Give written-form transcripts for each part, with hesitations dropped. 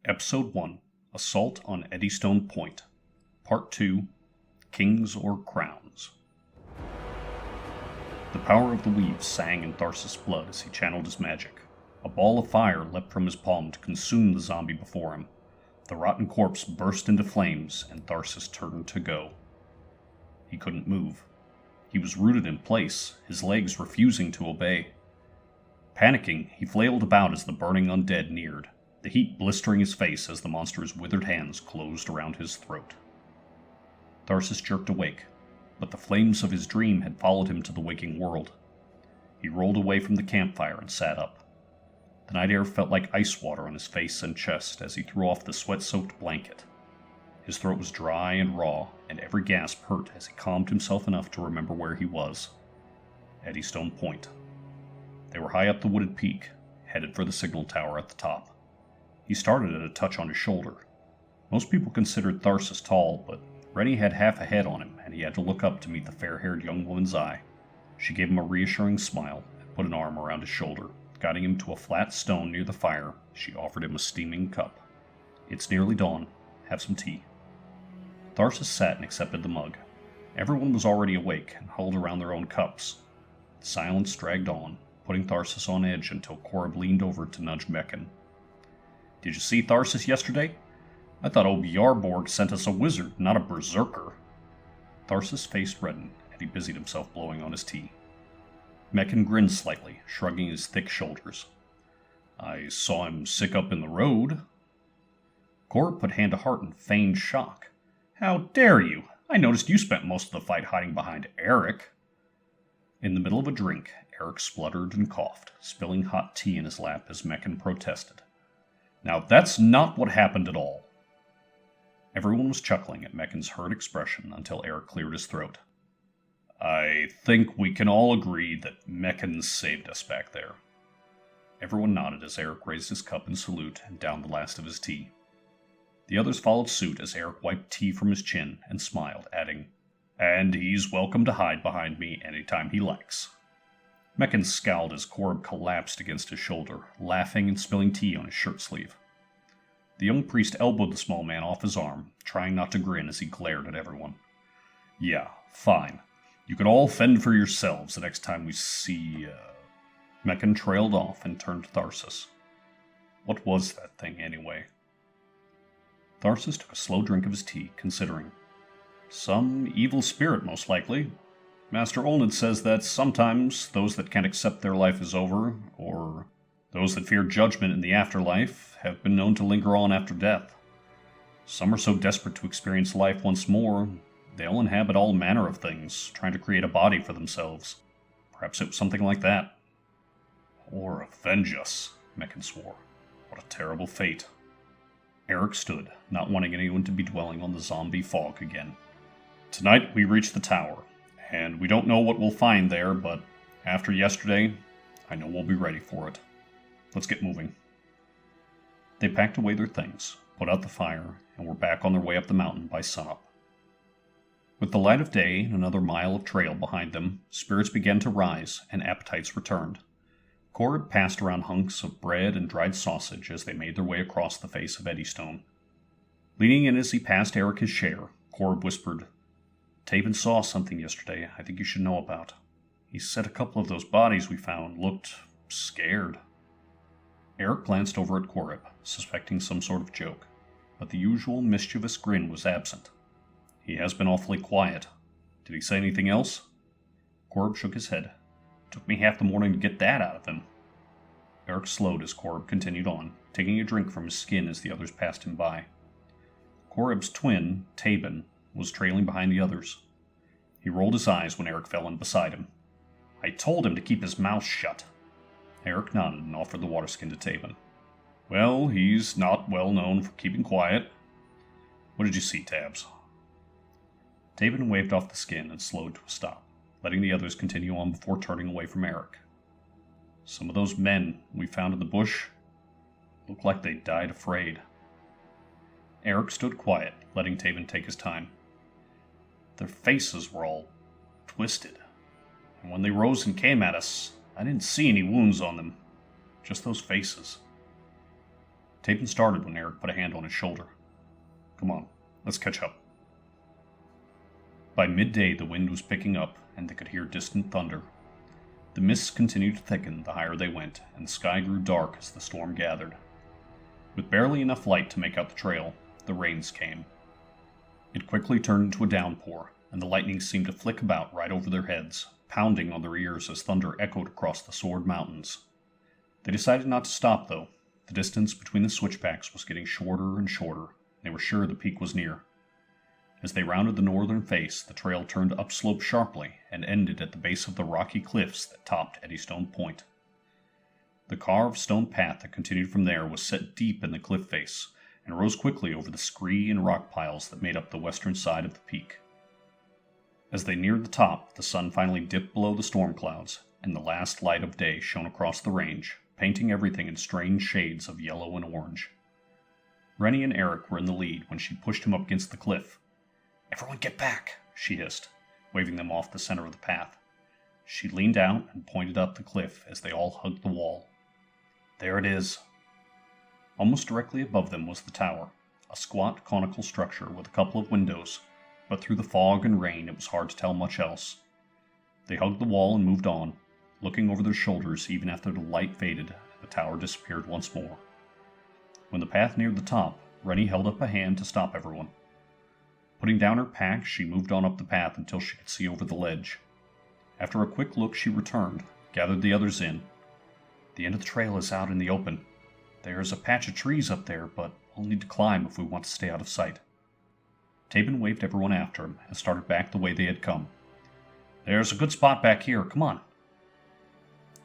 Episode 1, Assault on Eddistone Point. Part 2, Kings or Crowns. The power of the weave sang in Tharsis' blood as he channeled his magic. A ball of fire leapt from his palm to consume the zombie before him. The rotten corpse burst into flames, and Tharsis turned to go. He couldn't move. He was rooted in place, his legs refusing to obey. Panicking, he flailed about as the burning undead neared, the heat blistering his face as the monster's withered hands closed around his throat. Tharsis jerked awake, but the flames of his dream had followed him to the waking world. He rolled away from the campfire and sat up. The night air felt like ice water on his face and chest as he threw off the sweat-soaked blanket. His throat was dry and raw, and every gasp hurt as he calmed himself enough to remember where he was. Eddistone Point. They were high up the wooded peak, headed for the signal tower at the top. He started at a touch on his shoulder. Most people considered Tharsis tall, but Rennie had half a head on him, and he had to look up to meet the fair-haired young woman's eye. She gave him a reassuring smile and put an arm around his shoulder. Guiding him to a flat stone near the fire, she offered him a steaming cup. "It's nearly dawn. Have some tea." Tharsis sat and accepted the mug. Everyone was already awake and huddled around their own cups. The silence dragged on, putting Tharsis on edge until Ohb leaned over to nudge Mekken. "Did you see Tharsis yesterday? I thought Ohb Yossel sent us a wizard, not a berserker." Tharsis' face reddened, and he busied himself blowing on his tea. Mekken grinned slightly, shrugging his thick shoulders. "I saw him sick up in the road." Ohb put hand to heart in feigned shock. "How dare you? I noticed you spent most of the fight hiding behind Eric." In the middle of a drink, Eric spluttered and coughed, spilling hot tea in his lap as Mekken protested. "Now that's not what happened at all." Everyone was chuckling at Mekken's hurt expression until Eric cleared his throat. "I think we can all agree that Mekken saved us back there." Everyone nodded as Eric raised his cup in salute and downed the last of his tea. The others followed suit as Eric wiped tea from his chin and smiled, adding, "And he's welcome to hide behind me anytime he likes." Mekken scowled as Ohb collapsed against his shoulder, laughing and spilling tea on his shirt sleeve. The young priest elbowed the small man off his arm, trying not to grin as he glared at everyone. "Yeah, fine. You can all fend for yourselves the next time we see..." Mekken trailed off and turned to Tharsis. "What was that thing, anyway?" Tharsis took a slow drink of his tea, considering. "Some evil spirit, most likely. Master Olned says that sometimes those that can't accept their life is over, or those that fear judgment in the afterlife, have been known to linger on after death. Some are so desperate to experience life once more, they'll inhabit all manner of things, trying to create a body for themselves. Perhaps it was something like that." "Or avenge us," Mekken swore. "What a terrible fate." Eric stood, not wanting anyone to be dwelling on the zombie fog again. "Tonight we reach the tower, and we don't know what we'll find there, but after yesterday, I know we'll be ready for it. Let's get moving." They packed away their things, put out the fire, and were back on their way up the mountain by sunup. With the light of day and another mile of trail behind them, spirits began to rise and appetites returned. Ohb passed around hunks of bread and dried sausage as they made their way across the face of Eddistone. Leaning in as he passed Eric his share, Ohb whispered, "Taven saw something yesterday I think you should know about. He said a couple of those bodies we found looked scared." Eric glanced over at Ohb, suspecting some sort of joke, but the usual mischievous grin was absent. "He has been awfully quiet. Did he say anything else?" Ohb shook his head. "Took me half the morning to get that out of him." Eric slowed as Ohb continued on, taking a drink from his skin as the others passed him by. Ohb's twin, Taven, was trailing behind the others. He rolled his eyes when Eric fell in beside him. "I told him to keep his mouth shut." Eric nodded and offered the waterskin to Taven. "Well, he's not well known for keeping quiet. What did you see, Tabs?" Taven waved off the skin and slowed to a stop, letting the others continue on before turning away from Eric. "Some of those men we found in the bush looked like they died afraid." Eric stood quiet, letting Taven take his time. "Their faces were all twisted, and when they rose and came at us, I didn't see any wounds on them, just those faces." Tapin started when Eric put a hand on his shoulder. Come on, let's catch up. By midday, the wind was picking up, and they could hear distant thunder. The mists continued to thicken the higher they went, and the sky grew dark as the storm gathered. With barely enough light to make out the trail, the rains came. It quickly turned into a downpour, and the lightning seemed to flick about right over their heads, pounding on their ears as thunder echoed across the Sword Mountains. They decided not to stop, though. The distance between the switchbacks was getting shorter and shorter, and they were sure the peak was near. As they rounded the northern face, the trail turned upslope sharply and ended at the base of the rocky cliffs that topped Eddistone Point. The carved stone path that continued from there was set deep in the cliff face and rose quickly over the scree and rock piles that made up the western side of the peak. As they neared the top, the sun finally dipped below the storm clouds, and the last light of day shone across the range, painting everything in strange shades of yellow and orange. Rennie and Eric were in the lead when she pushed him up against the cliff. "Everyone get back," she hissed, waving them off the center of the path. She leaned out and pointed up the cliff as they all hugged the wall. There it is. Almost directly above them was the tower, a squat conical structure with a couple of windows, but through the fog and rain it was hard to tell much else. They hugged the wall and moved on, looking over their shoulders even after the light faded and the tower disappeared once more. When the path neared the top, Rennie held up a hand to stop everyone. Putting down her pack, she moved on up the path until she could see over the ledge. After a quick look, she returned, gathered the others in. "The end of the trail is out in the open. There's a patch of trees up there, but we'll need to climb if we want to stay out of sight." Tabin waved everyone after him and started back the way they had come. "There's a good spot back here, come on."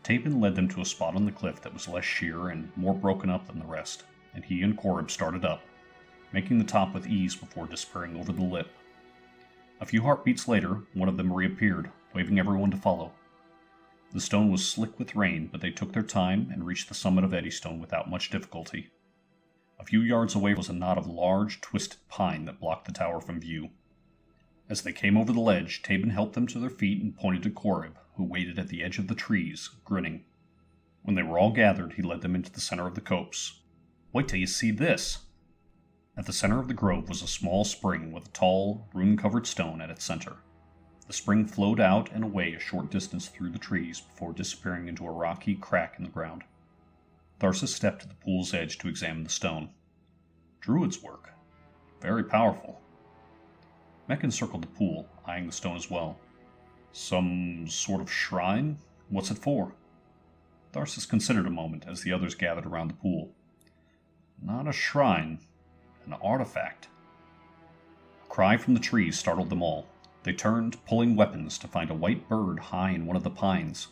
Tabin led them to a spot on the cliff that was less sheer and more broken up than the rest, and he and Korib started up, making the top with ease before disappearing over the lip. A few heartbeats later, one of them reappeared, waving everyone to follow. The stone was slick with rain, but they took their time and reached the summit of Eddystone without much difficulty. A few yards away was a knot of large, twisted pine that blocked the tower from view. As they came over the ledge, Tabin helped them to their feet and pointed to Korib, who waited at the edge of the trees, grinning. When they were all gathered, he led them into the center of the copse. "Wait till you see this!" At the center of the grove was a small spring with a tall, rune-covered stone at its center. The spring flowed out and away a short distance through the trees before disappearing into a rocky crack in the ground. Tharsis stepped to the pool's edge to examine the stone. Druid's work. Very powerful. Meccan circled the pool, eyeing the stone as well. "Some sort of shrine? What's it for?" Tharsis considered a moment as the others gathered around the pool. "Not a shrine. An artifact." A cry from the trees startled them all. They turned, pulling weapons, to find a white bird high in one of the pines.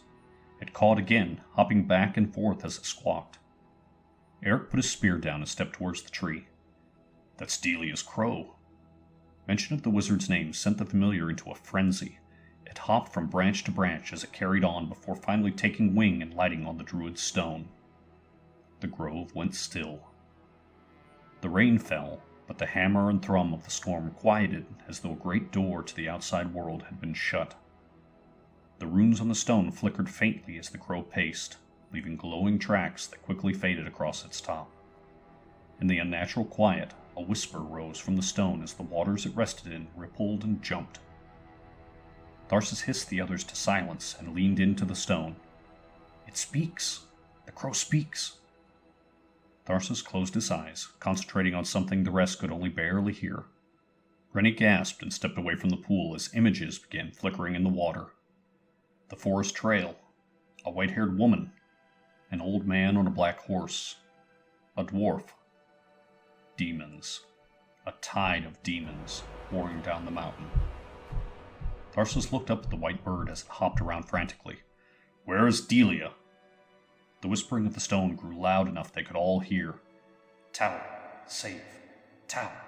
It cawed again, hopping back and forth as it squawked. Eric put his spear down and stepped towards the tree. "That's Delia's crow." Mention of the wizard's name sent the familiar into a frenzy. It hopped from branch to branch as it carried on before finally taking wing and lighting on the druid's stone. The grove went still. The rain fell, but the hammer and thrum of the storm quieted as though a great door to the outside world had been shut. The runes on the stone flickered faintly as the crow paced, leaving glowing tracks that quickly faded across its top. In the unnatural quiet, a whisper rose from the stone as the waters it rested in rippled and jumped. Tharsis hissed the others to silence and leaned into the stone. "It speaks! The crow speaks!" Tharsis closed his eyes, concentrating on something the rest could only barely hear. Rennie gasped and stepped away from the pool as images began flickering in the water. The forest trail, a white-haired woman, an old man on a black horse, a dwarf, demons, a tide of demons pouring down the mountain. Tharsis looked up at the white bird as it hopped around frantically. "Where is Delia?" The whispering of the stone grew loud enough they could all hear. "Tower, save, tower,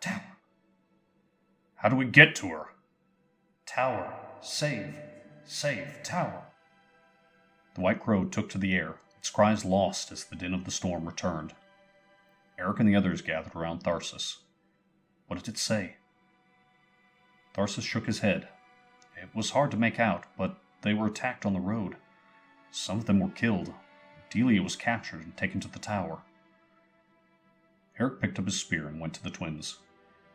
tower." "How do we get to her?" "Tower, save, tower." The white crow took to the air, its cries lost as the din of the storm returned. Eric and the others gathered around Tharsis. What did it say? Tharsis shook his head. It was hard to make out, but they were attacked on the road. Some of them were killed. Delia was captured and taken to the tower. Eric picked up his spear and went to the twins.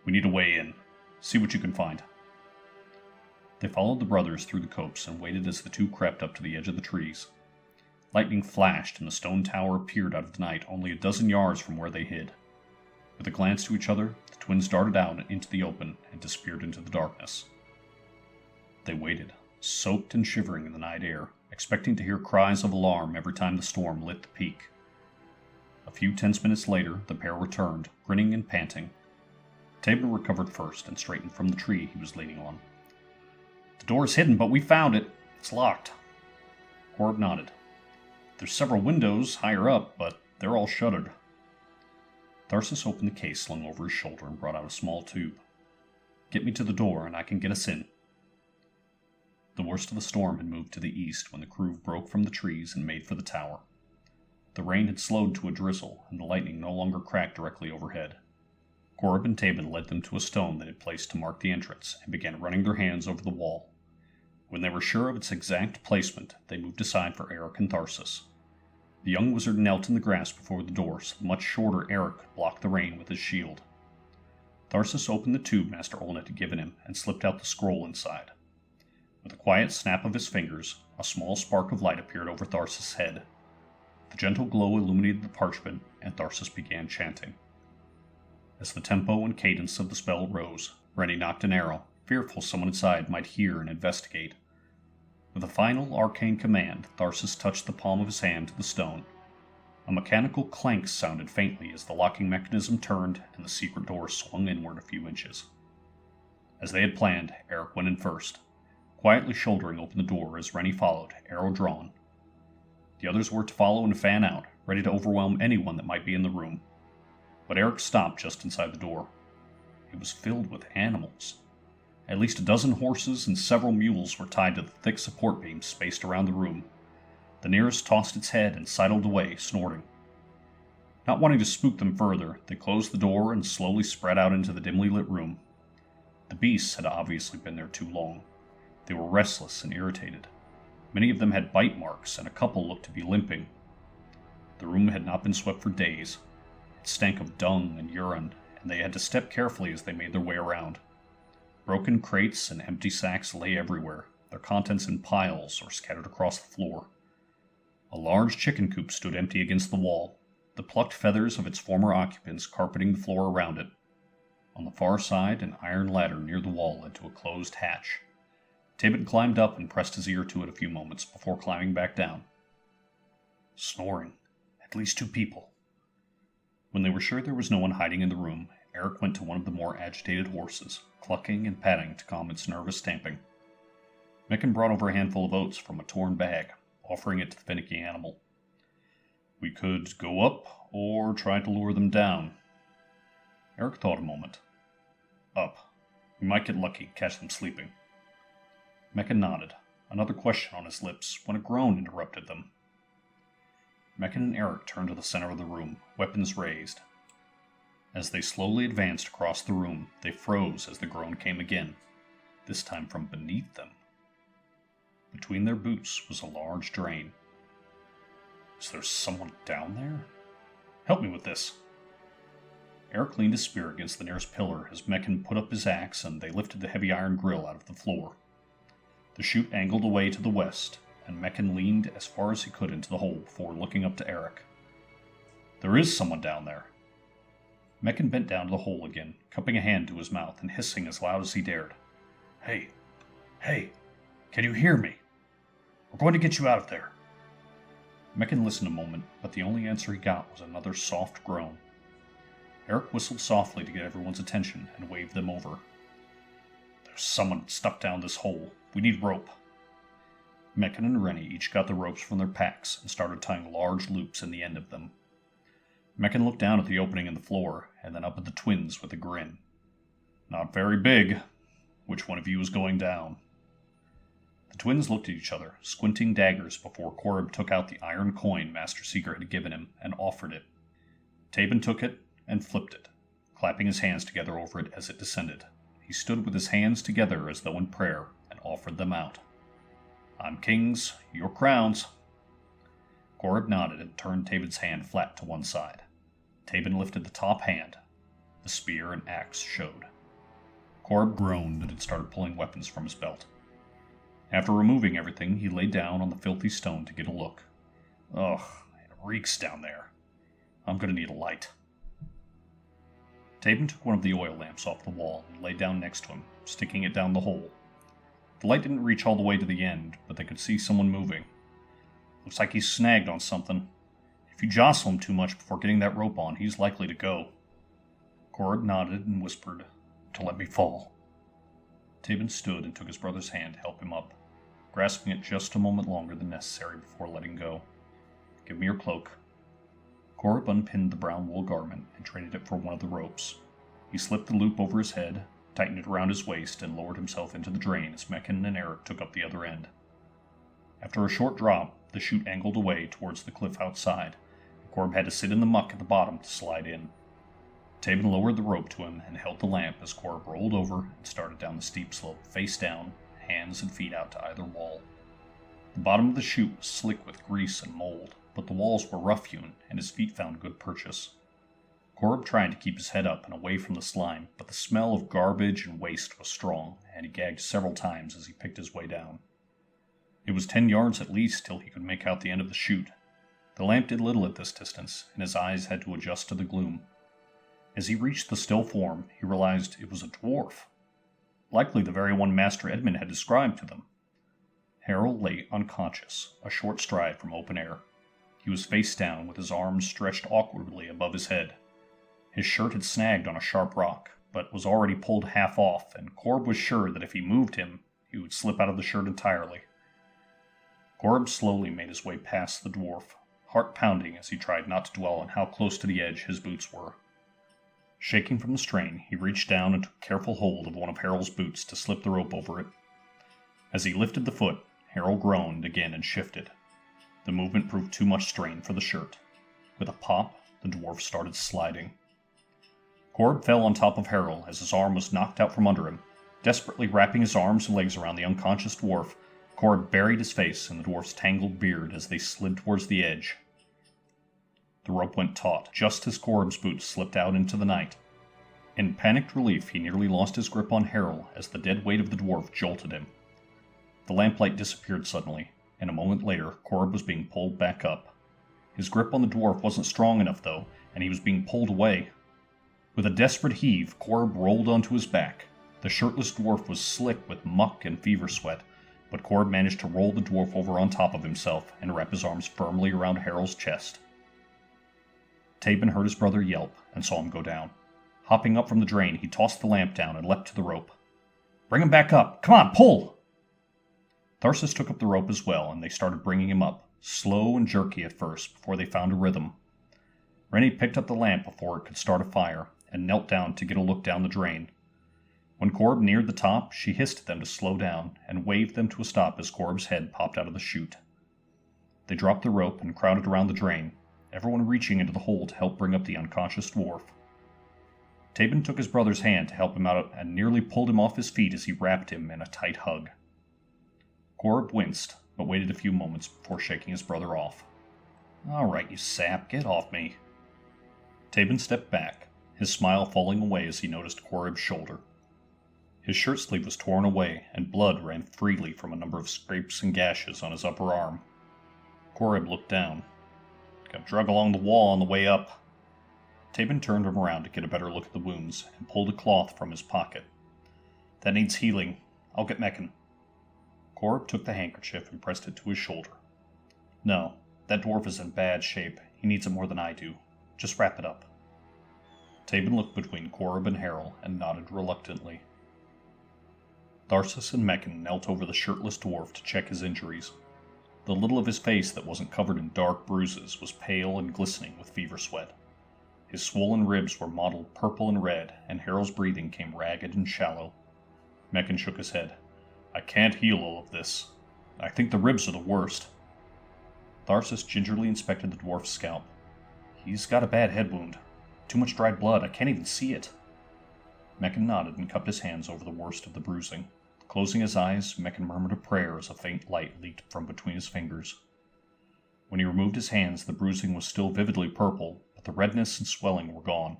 We need a way in. See what you can find. They followed the brothers through the copse and waited as the two crept up to the edge of the trees. Lightning flashed and the stone tower appeared out of the night only a dozen yards from where they hid. With a glance to each other, the twins darted out into the open and disappeared into the darkness. They waited, soaked and shivering in the night air, expecting to hear cries of alarm every time the storm lit the peak. A few tense minutes later, the pair returned, grinning and panting. Tabin recovered first and straightened from the tree he was leaning on. The door is hidden, but we found it. It's locked. Ohb nodded. There's several windows higher up, but they're all shuttered. Tharsis opened the case slung over his shoulder and brought out a small tube. Get me to the door and I can get us in. The worst of the storm had moved to the east when the crew broke from the trees and made for the tower. The rain had slowed to a drizzle, and the lightning no longer cracked directly overhead. Ohb and Tabin led them to a stone they had placed to mark the entrance and began running their hands over the wall. When they were sure of its exact placement, they moved aside for Eric and Tharsis. The young wizard knelt in the grass before the door so the much shorter Eric could block the rain with his shield. Tharsis opened the tube Master Olnet had given him and slipped out the scroll inside. With a quiet snap of his fingers, a small spark of light appeared over Tharsis' head. The gentle glow illuminated the parchment, and Tharsis began chanting. As the tempo and cadence of the spell rose, Rennie knocked an arrow, fearful someone inside might hear and investigate. With a final arcane command, Tharsis touched the palm of his hand to the stone. A mechanical clank sounded faintly as the locking mechanism turned and the secret door swung inward a few inches. As they had planned, Eric went in first, quietly shouldering open the door as Rennie followed, arrow drawn. The others were to follow and fan out, ready to overwhelm anyone that might be in the room. But Eric stopped just inside the door. It was filled with animals. At least a dozen horses and several mules were tied to the thick support beams spaced around the room. The nearest tossed its head and sidled away, snorting. Not wanting to spook them further, they closed the door and slowly spread out into the dimly lit room. The beasts had obviously been there too long. They were restless and irritated. Many of them had bite marks, and a couple looked to be limping. The room had not been swept for days. It stank of dung and urine, and they had to step carefully as they made their way around. Broken crates and empty sacks lay everywhere, their contents in piles or scattered across the floor. A large chicken coop stood empty against the wall, the plucked feathers of its former occupants carpeting the floor around it. On the far side, an iron ladder near the wall led to a closed hatch. Tabin climbed up and pressed his ear to it a few moments before climbing back down. Snoring. At least 2 people. When they were sure there was no one hiding in the room, Eric went to one of the more agitated horses, clucking and patting to calm its nervous stamping. Micken brought over a handful of oats from a torn bag, offering it to the finicky animal. We could go up, or try to lure them down. Eric thought a moment. Up. We might get lucky, catch them sleeping. Micken nodded, another question on his lips, when a groan interrupted them. Micken and Eric turned to the center of the room, weapons raised. As they slowly advanced across the room, they froze as the groan came again, this time from beneath them. Between their boots was a large drain. Is there someone down there? Help me with this. Eric leaned his spear against the nearest pillar as Micken put up his axe and they lifted the heavy iron grill out of the floor. The chute angled away to the west, and Micken leaned as far as he could into the hole before looking up to Eric. There is someone down there. Micken bent down to the hole again, cupping a hand to his mouth and hissing as loud as he dared. Hey, can you hear me? We're going to get you out of there. Micken listened a moment, but the only answer he got was another soft groan. Eric whistled softly to get everyone's attention and waved them over. There's someone stuck down this hole. We need rope. Micken and Rennie each got the ropes from their packs and started tying large loops in the end of them. Micken looked down at the opening in the floor and then up at the twins with a grin. Not very big. Which one of you is going down? The twins looked at each other, squinting daggers before Ohb took out the iron coin Master Seeker had given him and offered it. Tabin took it and flipped it, clapping his hands together over it as it descended. He stood with his hands together as though in prayer and offered them out. I'm kings, your crowns. Ohb nodded and turned Tabin's hand flat to one side. Tabin lifted the top hand. The spear and axe showed. Ohb groaned and had started pulling weapons from his belt. After removing everything, he lay down on the filthy stone to get a look. Ugh, it reeks down there. I'm going to need a light. Tabin took one of the oil lamps off the wall and lay down next to him, sticking it down the hole. The light didn't reach all the way to the end, but they could see someone moving. Looks like he's snagged on something. If you jostle him too much before getting that rope on, he's likely to go. Ohb nodded and whispered, "To let me fall." Tabin stood and took his brother's hand to help him up, grasping it just a moment longer than necessary before letting go. "Give me your cloak." Ohb unpinned the brown wool garment and traded it for one of the ropes. He slipped the loop over his head, tightened it around his waist, and lowered himself into the drain as Mekken and Eric took up the other end. After a short drop, the chute angled away towards the cliff outside, and Ohb had to sit in the muck at the bottom to slide in. Tabin lowered the rope to him and held the lamp as Ohb rolled over and started down the steep slope, face down, hands and feet out to either wall. The bottom of the chute was slick with grease and mold, but the walls were rough-hewn, and his feet found good purchase. Ohb tried to keep his head up and away from the slime, but the smell of garbage and waste was strong, and he gagged several times as he picked his way down. It was 10 yards at least till he could make out the end of the chute. The lamp did little at this distance, and his eyes had to adjust to the gloom. As he reached the still form, he realized it was a dwarf. Likely the very one Master Edmund had described to them. Harold lay unconscious, a short stride from open air. He was face down, with his arms stretched awkwardly above his head. His shirt had snagged on a sharp rock, but was already pulled half off, and Ohb was sure that if he moved him, he would slip out of the shirt entirely. Ohb slowly made his way past the dwarf, heart pounding as he tried not to dwell on how close to the edge his boots were. Shaking from the strain, he reached down and took careful hold of one of Harold's boots to slip the rope over it. As he lifted the foot, Harold groaned again and shifted. The movement proved too much strain for the shirt. With a pop, the dwarf started sliding. Ohb fell on top of Harold as his arm was knocked out from under him. Desperately wrapping his arms and legs around the unconscious dwarf, Ohb buried his face in the dwarf's tangled beard as they slid towards the edge. The rope went taut, just as Ohb's boots slipped out into the night. In panicked relief, he nearly lost his grip on Harold as the dead weight of the dwarf jolted him. The lamplight disappeared suddenly, and a moment later, Ohb was being pulled back up. His grip on the dwarf wasn't strong enough, though, and he was being pulled away. With a desperate heave, Ohb rolled onto his back. The shirtless dwarf was slick with muck and fever sweat, but Ohb managed to roll the dwarf over on top of himself and wrap his arms firmly around Harold's chest. Tabin heard his brother yelp and saw him go down. Hopping up from the drain, he tossed the lamp down and leapt to the rope. "Bring him back up! Come on, pull!" Tharsis took up the rope as well, and they started bringing him up, slow and jerky at first, before they found a rhythm. Rennie picked up the lamp before it could start a fire, and knelt down to get a look down the drain. When Ohb neared the top, she hissed at them to slow down, and waved them to a stop as Ohb's head popped out of the chute. They dropped the rope and crowded around the drain, everyone reaching into the hole to help bring up the unconscious dwarf. Tabin took his brother's hand to help him out and nearly pulled him off his feet as he wrapped him in a tight hug. Ohb winced, but waited a few moments before shaking his brother off. "All right, you sap, get off me." Tabin stepped back, his smile falling away as he noticed Ohb's shoulder. His shirt sleeve was torn away, and blood ran freely from a number of scrapes and gashes on his upper arm. Ohb looked down. "Got drug along the wall on the way up." Tabin turned him around to get a better look at the wounds, and pulled a cloth from his pocket. "That needs healing. I'll get Mekken." Ohb took the handkerchief and pressed it to his shoulder. "No, that dwarf is in bad shape. He needs it more than I do. Just wrap it up." Tabin looked between Ohb and Harold and nodded reluctantly. Tharsis and Mekken knelt over the shirtless dwarf to check his injuries. The little of his face that wasn't covered in dark bruises was pale and glistening with fever sweat. His swollen ribs were mottled purple and red, and Harold's breathing came ragged and shallow. Mekken shook his head. "I can't heal all of this. I think the ribs are the worst." Tharsis gingerly inspected the dwarf's scalp. "He's got a bad head wound. Too much dried blood. I can't even see it." Mekken nodded and cupped his hands over the worst of the bruising. Closing his eyes, Mekken murmured a prayer as a faint light leaked from between his fingers. When he removed his hands, the bruising was still vividly purple, but the redness and swelling were gone.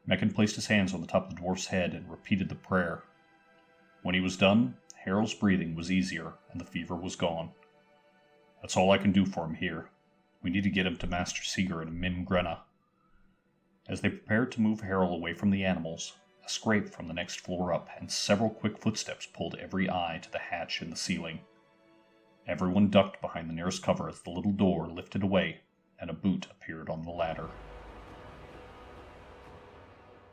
Meccan placed his hands on the top of the dwarf's head and repeated the prayer. When he was done, Harold's breathing was easier and the fever was gone. That's all I can do for him here. We need to get him to Master Seeger and Min Grenna. As they prepared to move Harold away from the animals, a scrape from the next floor up and several quick footsteps pulled every eye to the hatch in the ceiling. Everyone ducked behind the nearest cover as the little door lifted away and a boot appeared on the ladder.